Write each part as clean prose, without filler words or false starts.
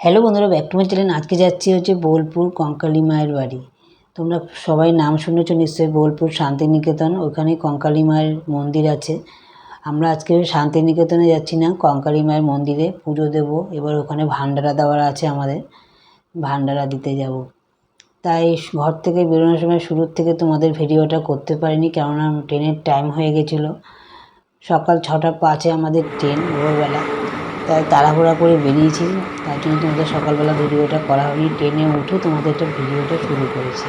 Hello বন্ধুরা, back to my channel. আজকে যাচ্ছি হচ্ছে বোলপুর কঙ্কালী মায়ের বাড়ি। তোমরা সবাই নাম শুনেছো নিশ্চয়ই, বোলপুর শান্তিনিকেতন, ওখানে কঙ্কালী মায়ের মন্দির আছে। আমরা আজকে শান্তিনিকেতনে যাচ্ছি না, কঙ্কালী মায়ের মন্দিরে পুজো দেবো। এবার ওখানে ভান্ডারা দেওয়ার আছে, আমাদের ভান্ডারা দিতে যাব। তাই ঘর থেকে বেরোনোর সময় শুরুর থেকে তোমাদের ভিডিওটা করতে পারিনি, কেননা ট্রেনের টাইম হয়ে গেছিলো। সকাল 6:05 আমাদের ট্রেন, ভোরবেলা। তাই তাড়াহুড়া করে বেরিয়েছি, তার জন্য তোমাদের সকালবেলা ভিডিওটা করা হয়নি। ট্রেনে উঠে তোমাদের একটা ভিডিওটা শুরু করেছি।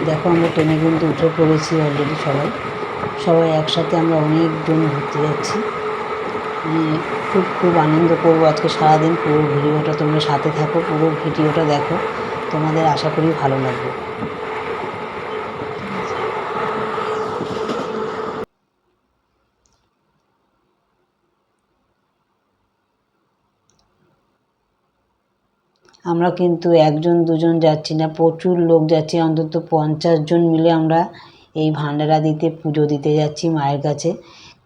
দেখো আমরা ট্রেনে কিন্তু উঠে পড়েছি অলরেডি। সবাই একসাথে আমরা অনেকজন ঘুরতে যাচ্ছি। খুব আনন্দ করবো আজকে সারাদিন। পুরো ভিডিওটা তোমরা সাথে থাকো, পুরো ভিডিওটা দেখো, তোমাদের আশা করি ভালো লাগবে। আমরা কিন্তু একজন দুজন যাচ্ছি না, প্রচুর লোক যাচ্ছি। অন্তত 50 জন মিলে আমরা এই ভান্ডারা দিতে, পুজো দিতে যাচ্ছি মায়ের কাছে।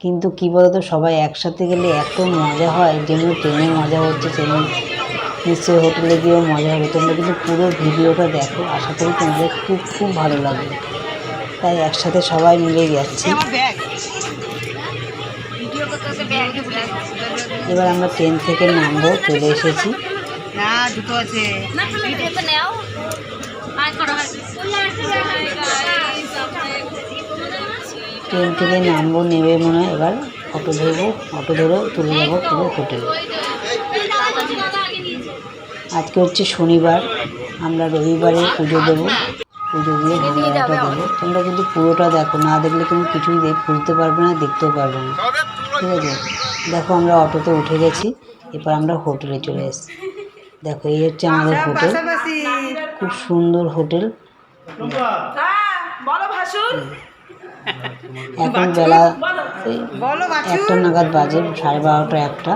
কিন্তু কী বলতো, সবাই একসাথে গেলে এত মজা হয়, যেমন ট্রেনে মজা হচ্ছে তেমনি নিশ্চয়ই হোটেলে গিয়েও মজা হবে। তোমরা কিন্তু পুরো ভিডিওটা দেখো, আশা করি তোমাদের খুব ভালো লাগবে। তাই একসাথে সবাই মিলে যাচ্ছি। এবার আমরা ট্রেন থেকে নামবো, চলে এসেছি। ট্রেন থেকে নামবো, নেমে মনে হয় এবার অটো ধরবো, অটো ধরে চলে যাবো পুরো হোটেলে। আজকে হচ্ছে শনিবার, আমরা রবিবারে পুজো দেবো। পুজো দিয়ে ভান্ডারাটা দেবো। তোমরা কিন্তু পুরোটা দেখো, না দেখলে তুমি কিছুই বুঝতে পারবে না, দেখতেও পারবে না, ঠিক আছে? দেখো আমরা অটোতে উঠে গেছি, এবার আমরা হোটেলে চলে এসেছি। দেখো এই হচ্ছে আমাদের হোটেল, খুব সুন্দর হোটেল। এখন বেলা 1টা নাগাদ বাজে, 12:30 1টা,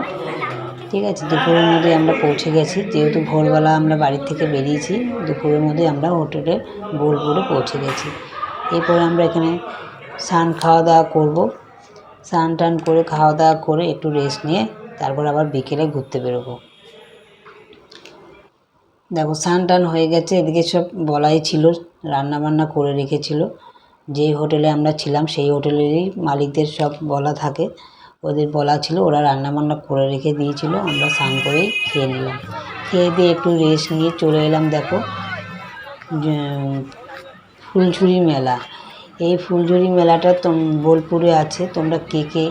ঠিক আছে? দুপুরের মধ্যে আমরা পৌঁছে গেছি, যেহেতু ভোরবেলা আমরা বাড়ির থেকে বেরিয়েছি। দুপুরের মধ্যে আমরা হোটেলে বোলপুরে পৌঁছে গেছি। এরপরে আমরা এখানে স্নান খাওয়া দাওয়া করবো। স্নান টান করে খাওয়া দাওয়া করে একটু রেস্ট নিয়ে তারপর আবার বিকেলে ঘুরতে বেরোবো। দেখো স্নান টান হয়ে গেছে, এদিকে সব বলাই ছিল, রান্না বান্না করে রেখেছিল। যেই হোটেলে আমরা ছিলাম সেই হোটেলেরই মালিকদের সব বলা থাকে, ওদের বলা ছিল, ওরা রান্না বান্না করে রেখে দিয়েছিল। আমরা স্নান করেই খেয়ে নিলাম। খেয়ে দিয়ে একটু রেস্ট নিয়ে চলে এলাম। দেখো ফুলঝুরি মেলা, এই ফুলঝুরি মেলাটা বোলপুরে আছে। তোমরা কে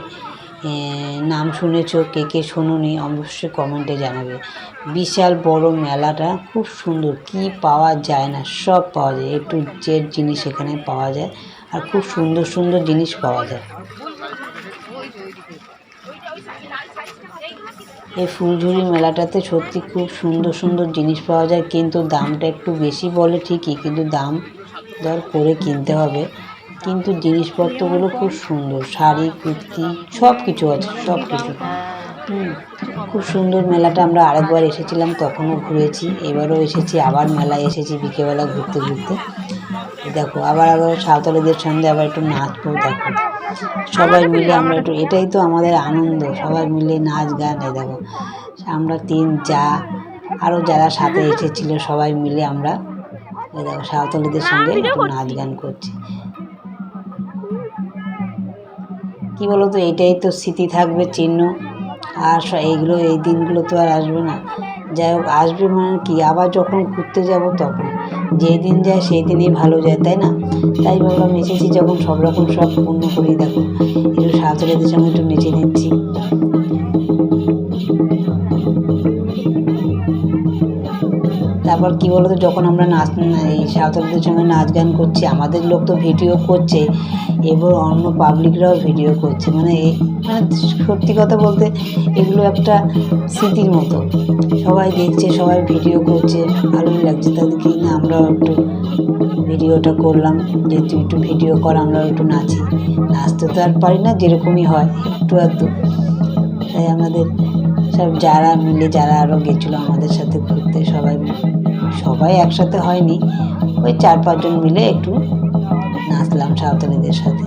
নাম শুনেছো, কে শোনোনি, অবশ্যই কমেন্টে জানাবে। বিশাল বড় মেলাটা, খুব সুন্দর, কি পাওয়া যায় না সব পাওয়া যায়, একটু জেড জিনিস এখানে পাওয়া যায়, আর খুব সুন্দর জিনিস পাওয়া যায়। এই ফুলঝুরি মেলাটাতে সত্যি খুব সুন্দর জিনিস পাওয়া যায়, কিন্তু দামটা একটু বেশি বলে ঠিকই, কিন্তু দাম দর করে কিনতে হবে। কিন্তু জিনিসপত্রগুলো খুব সুন্দর, শাড়ি কুর্তি সব কিছু আছে, সব কিছু। খুব সুন্দর মেলাটা। আমরা আরেকবার এসেছিলাম, তখনও ঘুরেছি, এবারও এসেছি, আবার মেলায় এসেছি বিকেলবেলা ঘুরতে। দেখো আবার সাঁওতালিদের সঙ্গে আবার একটু নাচবো। দেখো সবাই মিলে আমরা একটু, এটাই তো আমাদের আনন্দ, সবাই মিলে নাচ গান। দেখো আমরা আরও যারা সাথে এসেছিল সবাই মিলে আমরা দেখো সাঁওতালিদের সঙ্গে একটু নাচ গান করছি। কি বলো তো, এটাই তো স্মৃতি থাকবে, চিহ্ন। আর এই দিনগুলো তো আর আসবে না। যাই হোক, আসবে মানে কি, আবার যখন ঘুরতে যাব তখন, যেই দিন যায় সেই দিনই ভালো যায়, তাই না? তাই ভাবলাম এসেছি যখন সব রকম শখ পূর্ণ করি। দেখো একটু সাঁওতালিদের সঙ্গে একটু নেচে নিচ্ছি। তারপর কি বলতো, যখন আমরা এই সাঁওতালিদের সঙ্গে নাচ গান করছি, আমাদের লোক তো ভিডিও করছে, এবার অন্য পাবলিকরাও ভিডিও করছে। মানে সত্যি কথা বলতে এগুলো একটা স্মৃতির মতো, সবাই দেখছে, সবাই ভিডিও করছে, ভালোই লাগছে। তাদেরকে না আমরাও একটু ভিডিওটা করলাম, যে তুই একটু ভিডিও কর, আমরাও একটু নাচি। নাচতে তো আর পারি না, যেরকমই হয় একটু আধটু। তাই আমাদের যারা আরও গেছিলো আমাদের সাথে ঘুরতে, সবাই একসাথে হয়নি, ওই 4-5 জন মিলে একটু নাচলাম সাঁওতালিদের সাথে।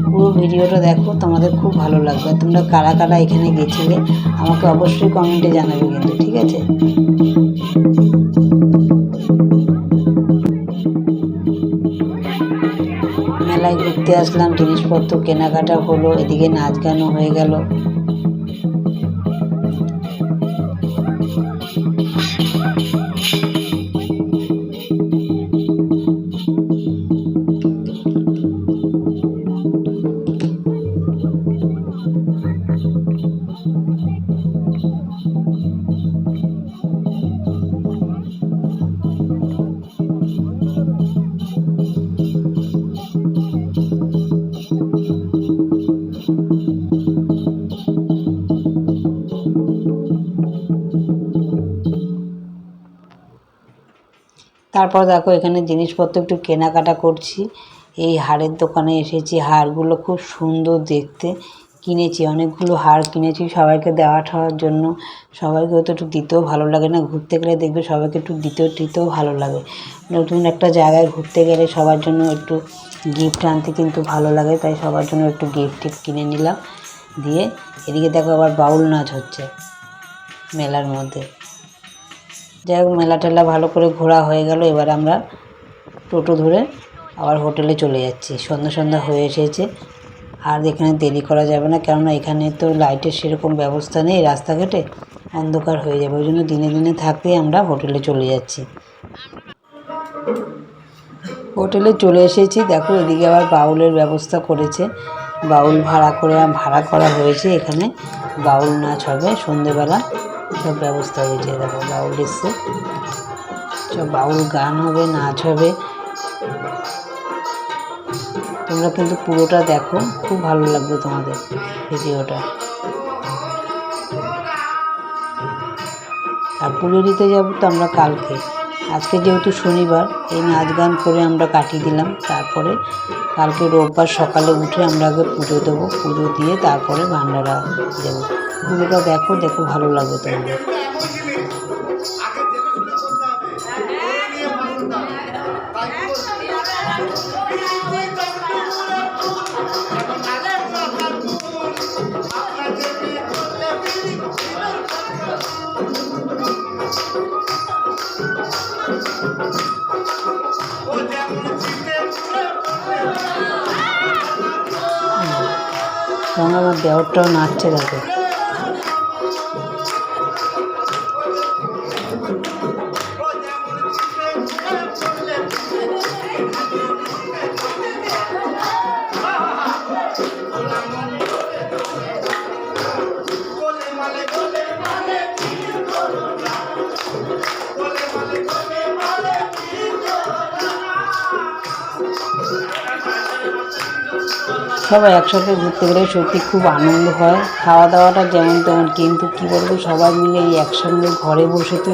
পুরো ভিডিওটা দেখো, তোমাদের খুব ভালো লাগবে। তোমরা কারা কারা এখানে গেছিলে আমাকে অবশ্যই কমেন্টে জানাবে কিন্তু, ঠিক আছে? মেলায় ঘুরতে আসলাম, জিনিসপত্র কেনাকাটা হলো, এদিকে নাচ গানও হয়ে গেল। তারপর দেখো এখানে জিনিসপত্র একটু কেনাকাটা করছি। এই হারের দোকানে এসেছি, হারগুলো খুব সুন্দর দেখতে। কিনেছি, অনেকগুলো হার কিনেছি সবাইকে দেওয়া ঠাওয়ার জন্য। সবাইকে তো একটু দিতেও ভালো লাগে না, ঘুরতে গেলে দেখবে সবাইকে একটু দিতেও ভালো লাগে। নতুন একটা জায়গায় ঘুরতে গেলে সবার জন্য একটু গিফট আনতে কিন্তু ভালো লাগে, তাই সবার জন্য একটু গিফট কিনে নিলাম। দিয়ে এদিকে দেখো আবার বাউল নাচ হচ্ছে মেলার মধ্যে। যাই হোক, মেলা টেলা ভালো করে ঘোরা হয়ে গেল। এবার আমরা টোটো ধরে আবার হোটেলে চলে যাচ্ছি। সন্ধ্যা হয়ে এসেছে, আর এখানে দেরি করা যাবে না, কেননা এখানে তো লাইটের সেরকম ব্যবস্থা নেই, রাস্তাঘাটে অন্ধকার হয়ে যাবে। ওই জন্য দিনে থাকতেই আমরা হোটেলে চলে যাচ্ছি। হোটেলে চলে এসেছি, দেখো এদিকে আবার বাউলের ব্যবস্থা করেছে। বাউল ভাড়া করা হয়েছে। এখানে বাউল নাচ হবে সন্ধেবেলা, সব ব্যবস্থা হয়েছে। দেখো বাউল এসছে, সব বাউল গান হবে, নাচ হবে। তোমরা কিন্তু পুরোটা দেখো, খুব ভালো লাগবে তোমাদের ভিডিওটা। আর পুজো দিতে যাবো তো আমরা কালকে। আজকে যেহেতু শনিবার, এই নাচ গান করে আমরা কাটিয়ে দিলাম। তারপরে কালকে রোববার সকালে উঠে আমরা আগে পুজো দেবো, পুজো দিয়ে তারপরে ভান্ডারা দেবো। পুজোটা দেখো ভালো লাগবে তোমাদের। তখন আমার দেওরটাও নাচছে দেখো। সবাই একসাথে ঘুরতে গেলে সত্যি খুব আনন্দ হয়। খাওয়া দাওয়াটা যেমন তেমন, কিন্তু কী বলবো, সবাই মিলে এই একসঙ্গে ঘরে বসে তো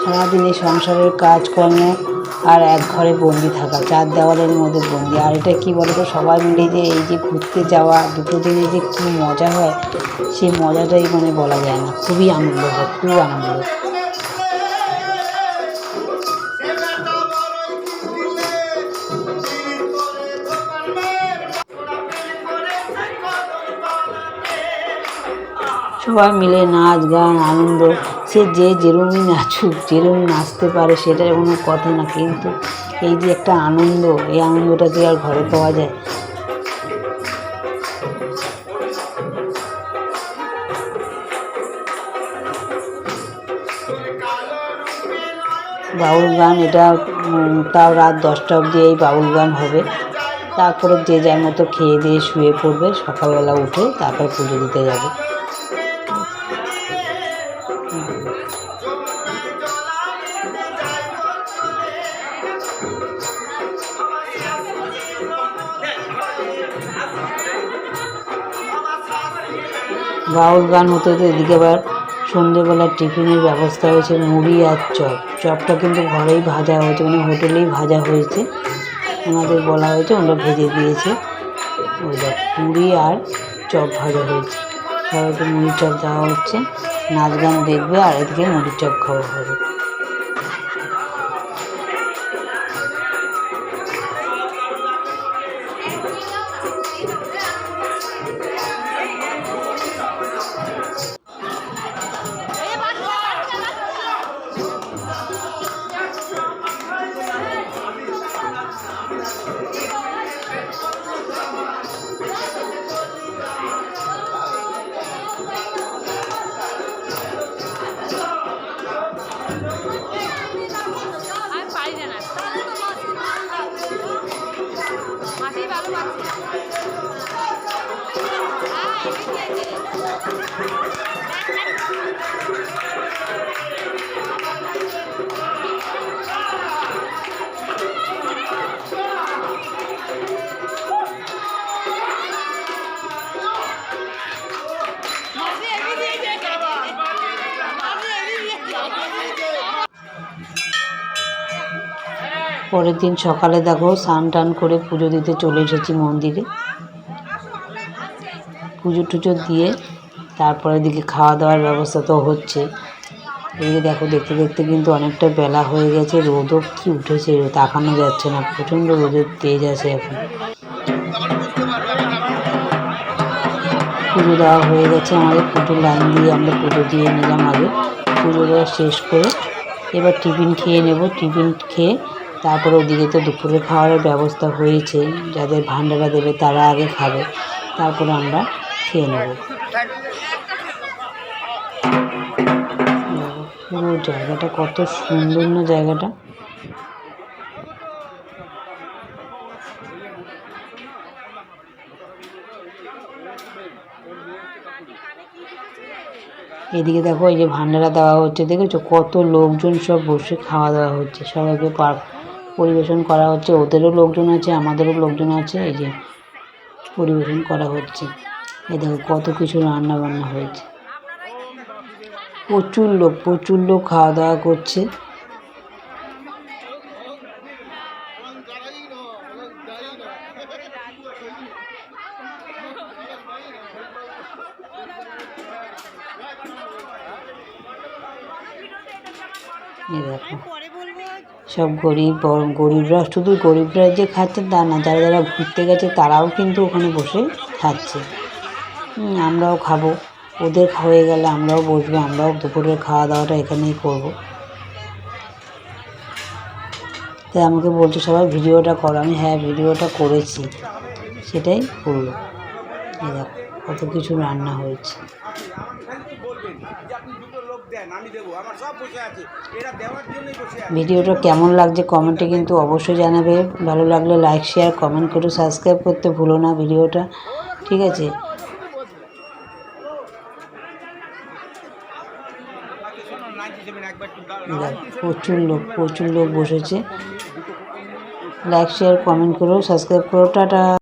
সারাদিন এই সংসারের কাজকর্ম আর এক ঘরে বন্দি থাকা, চার দেওয়ালের মধ্যে বন্দি। আর এটা কী বলবো, সবাই মিলে যে এই যে ঘুরতে যাওয়া দুটো দিনে যে কী মজা হয়, সেই মজাটাই মানে বলা যায় না। খুবই আনন্দ হয়, খুব আনন্দ। সবাই মিলে নাচ গান আনন্দ, সে যে যেরমই নাচুক, যেরম নাচতে পারে সেটা কোনো কথা না, কিন্তু এই যে একটা আনন্দ, এই আনন্দটা যে আর ঘরে পাওয়া যায়। বাউল গান এটা তাও রাত 10টা অবধি এই বাউল গান হবে। তারপরে যে যার মতো খেয়ে দিয়ে শুয়ে পড়বে, সকালবেলা উঠে তারপর পুজো দিতে যাবে। বাউল গান হতে হতে এদিকে আবার সন্ধেবেলার টিফিনের ব্যবস্থা হয়েছে, মুড়ি আর চপ। চপটা কিন্তু ঘরেই ভাজা হয়েছে, মানে হোটেলেই ভাজা হয়েছে, ওনাদের বলা হয়েছে, ওনারা ভেজে দিয়েছে। ওই দেখ মুড়ি আর চপ ভাজা হয়েছে, সবাইকে মুড়ি চপ দেওয়া হচ্ছে। নাচ গান দেখবে আর এদিকে মুড়ি চপ খাওয়া হবে। পরের দিন সকালে দেখো স্নান টান করে পুজো দিতে চলে এসেছি মন্দিরে। পুজো টুজো দিয়ে তারপরে দিকে খাওয়া দাওয়ার ব্যবস্থা তো হচ্ছে। এদিকে দেখো দেখতে দেখতে কিন্তু অনেকটা বেলা হয়ে গেছে, রোদও কি উঠেছে, তাকানো যাচ্ছে না, প্রচণ্ড রোদের তেজ আছে এখন। পুজো দেওয়া হয়ে গেছে আমাদের, পুজো লাইন দিয়ে আমরা পুজো দিয়ে নিলাম আগে। পুজো দেওয়া শেষ করে এবার টিফিন খেয়ে নেব। টিফিন খেয়ে তারপরে ওদিকে তো দুপুরে খাওয়ার ব্যবস্থা হয়েছে, যাদের ভান্ডারা দেবে তারা আগে খাবে, তারপরে আমরা খেয়ে নেব। পুরো জায়গাটা কত সুন্দর না জায়গাটা। এদিকে দেখো এই যে ভান্ডারা দেওয়া হচ্ছে, দেখেছো কত লোকজন সব বসে খাওয়া দাওয়া হচ্ছে, সবাইকে পরিবেশন করা হচ্ছে। ওদেরও লোকজন আছে, আমাদেরও লোকজন আছে, এই যে পরিবেশন করা হচ্ছে। এই দেখো কত কিছু রান্না বান্না হয়েছে, প্রচুর লোক খাওয়া দাওয়া করছে। এই দেখো সব গরিবরা, শুধু গরিবরা যে খাচ্ছে তা না, যারা যারা ঘুরতে গেছে তারাও কিন্তু ওখানে বসে খাচ্ছে। আমরাও খাবো, ওদের হয়ে গেলে আমরাও বসবো, আমরাও দুপুরের খাওয়া দাওয়াটা এখানেই করবো। তাই আমাকে বলছে সবাই ভিডিওটা করো, আমি হ্যাঁ ভিডিওটা করেছি, সেটাই করলো। এই দেখো কত কিছু রান্না হয়েছে। ভিডিওটা কেমন লাগছে কমেন্টে কিন্তু অবশ্যই জানাবে। ভালো লাগলে লাইক শেয়ার কমেন্ট করে সাবস্ক্রাইব করতে ভুলো না ভিডিওটা, ঠিক আছে? প্রচুর লোক বসেছে। লাইক শেয়ার কমেন্ট করো, সাবস্ক্রাইব করো, টাটা।